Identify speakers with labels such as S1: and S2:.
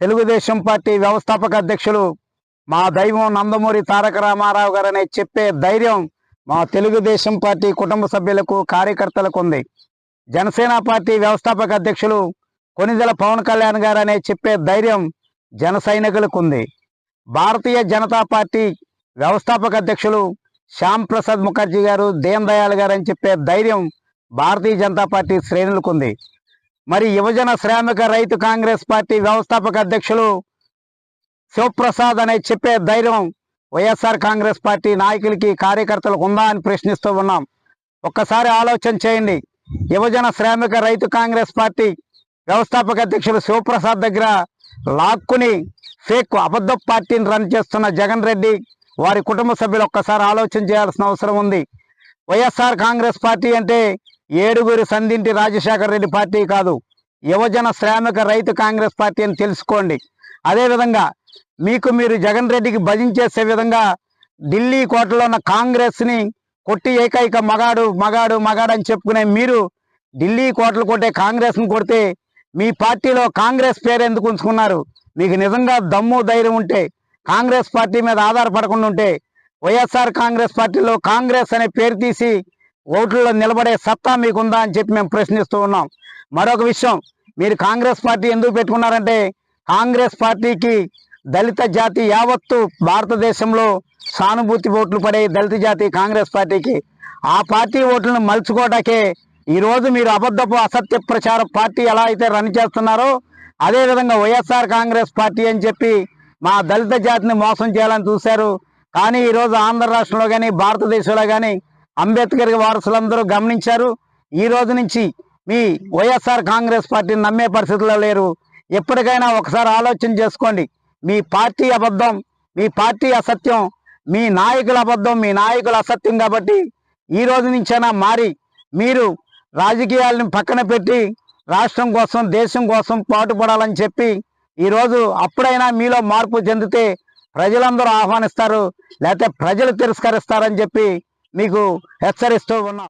S1: Telugu Desam party వ్యవస్థాపక అధ్యక్షులు మా దైవం నందమూరి తారక రామారావు గారనే చెప్పే ధైర్యం మా తెలుగుదేశం పార్టీ కుటుంబ సభ్యులకు కార్యకర్తలకు ఉంది. జనసేన పార్టీ వ్యవస్థాపక అధ్యక్షులు కొనిదెల పవన్ కళ్యాణ్ గారనే చెప్పే ధైర్యం జన సైనికులకు ఉంది. భారతీయ జనతా పార్టీ వ్యవస్థాపక అధ్యక్షులు శ్యామ్ ప్రసాద్ ముఖర్జీ గారు, దీన్ దయాళ్ గారు అని చెప్పే ధైర్యం భారతీయ జనతా పార్టీ శ్రేణులకు ఉంది. మరి యువజన శ్రామిక రైతు కాంగ్రెస్ పార్టీ వ్యవస్థాపక అధ్యక్షులు శివప్రసాద్ అనే చెప్పే ధైర్యం వైఎస్ఆర్ కాంగ్రెస్ పార్టీ నాయకులకి కార్యకర్తలకు ఉందా అని ప్రశ్నిస్తూ ఉన్నాం. ఒక్కసారి ఆలోచన చేయండి. యువజన శ్రామిక రైతు కాంగ్రెస్ పార్టీ వ్యవస్థాపక అధ్యక్షులు శివప్రసాద్ దగ్గర లాక్కుని ఫేక్ అబద్ధ పార్టీని రన్ చేస్తున్న జగన్ రెడ్డి వారి కుటుంబ సభ్యులు ఒక్కసారి ఆలోచన చేయాల్సిన అవసరం ఉంది. వైఎస్ఆర్ కాంగ్రెస్ పార్టీ అంటే ఏడుగురి సంధింటి రాజశేఖర రెడ్డి పార్టీ కాదు, యువజన శ్రామిక రైతు కాంగ్రెస్ పార్టీ అని తెలుసుకోండి. అదేవిధంగా మీరు జగన్ రెడ్డికి భజించేసే విధంగా ఢిల్లీ కోటలో ఉన్న కాంగ్రెస్ని కొట్టి ఏకైక మగాడు మగాడు మగాడు అని చెప్పుకునే మీరు ఢిల్లీ కోటలు కొట్టే కాంగ్రెస్ని కొడితే మీ పార్టీలో కాంగ్రెస్ పేరు ఎందుకు ఉంచుకున్నారు? మీకు నిజంగా దమ్ము ధైర్యం ఉంటే, కాంగ్రెస్ పార్టీ మీద ఆధారపడకుండా ఉంటే వైఎస్ఆర్ కాంగ్రెస్ పార్టీలో కాంగ్రెస్ అనే పేరు తీసి ఓట్లలో నిలబడే సత్తా మీకుందా అని చెప్పి మేము ప్రశ్నిస్తూ ఉన్నాం. మరొక విషయం, మీరు కాంగ్రెస్ పార్టీ ఎందుకు పెట్టుకున్నారంటే కాంగ్రెస్ పార్టీకి దళిత జాతి యావత్తు భారతదేశంలో సానుభూతి ఓట్లు పడే దళిత జాతి కాంగ్రెస్ పార్టీకి. ఆ పార్టీ ఓట్లను మలుచుకోవటాకే ఈరోజు మీరు అబద్ధపు అసత్య ప్రచార పార్టీ ఎలా అయితే రన్ చేస్తున్నారో అదేవిధంగా వైఎస్ఆర్ కాంగ్రెస్ పార్టీ అని చెప్పి మా దళిత జాతిని మోసం చేయాలని చూశారు. కానీ ఈరోజు ఆంధ్ర రాష్ట్రంలో కానీ భారతదేశంలో కానీ అంబేద్కర్ వారసులందరూ గమనించారు. ఈ రోజు నుంచి మీ వైఎస్ఆర్ కాంగ్రెస్ పార్టీని నమ్మే పరిస్థితుల్లో లేరు. ఎప్పటికైనా ఒకసారి ఆలోచన చేసుకోండి. మీ పార్టీ అబద్ధం, మీ పార్టీ అసత్యం, మీ నాయకుల అబద్ధం, మీ నాయకుల అసత్యం. కాబట్టి ఈ రోజు నుంచైనా మారి మీరు రాజకీయాలను పక్కన పెట్టి రాష్ట్రం కోసం దేశం కోసం పాటుపడాలని చెప్పి ఈరోజు అప్పుడైనా మీలో మార్పు చెందితే ప్రజలందరూ ఆహ్వానిస్తారు, లేకపోతే ప్రజలు తిరస్కరిస్తారని చెప్పి మీకు హెచ్చరిస్తూ ఉన్నాం.